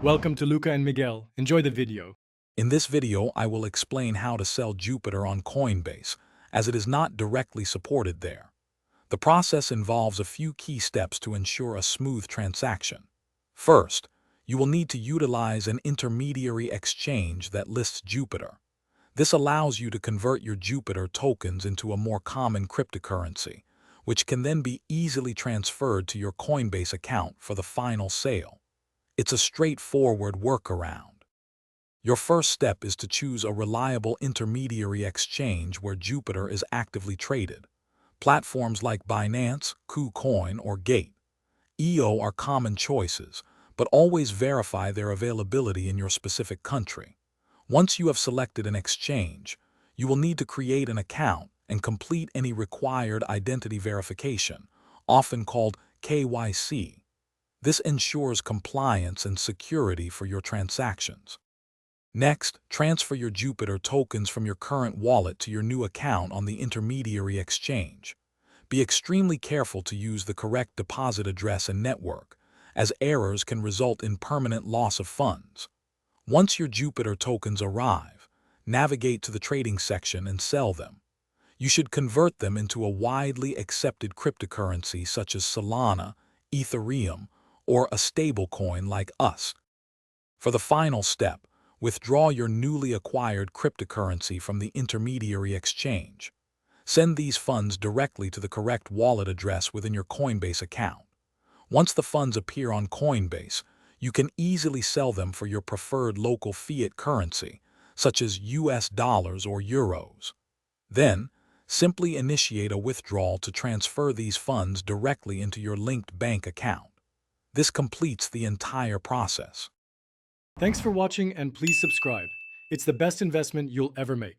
Welcome to Luca and Miguel. Enjoy the video. In this video, I will explain how to sell Jupiter on Coinbase, as it is not directly supported there. The process involves a few key steps to ensure a smooth transaction. First, you will need to utilize an intermediary exchange that lists Jupiter. This allows you to convert your Jupiter tokens into a more common cryptocurrency, which can then be easily transferred to your Coinbase account for the final sale. It's a straightforward workaround. Your first step is to choose a reliable intermediary exchange where Jupiter is actively traded. Platforms like Binance, KuCoin, or Gate. EO are common choices, but always verify their availability in your specific country. Once you have selected an exchange, you will need to create an account and complete any required identity verification, often called KYC. This ensures compliance and security for your transactions. Next, transfer your Jupiter tokens from your current wallet to your new account on the intermediary exchange. Be extremely careful to use the correct deposit address and network, as errors can result in permanent loss of funds. Once your Jupiter tokens arrive, navigate to the trading section and sell them. You should convert them into a widely accepted cryptocurrency such as Solana, Ethereum, or a stablecoin like US. For the final step, withdraw your newly acquired cryptocurrency from the intermediary exchange. Send these funds directly to the correct wallet address within your Coinbase account. Once the funds appear on Coinbase, you can easily sell them for your preferred local fiat currency, such as US dollars or euros. Then, simply initiate a withdrawal to transfer these funds directly into your linked bank account. This completes the entire process. Thanks for watching and please subscribe. It's the best investment you'll ever make.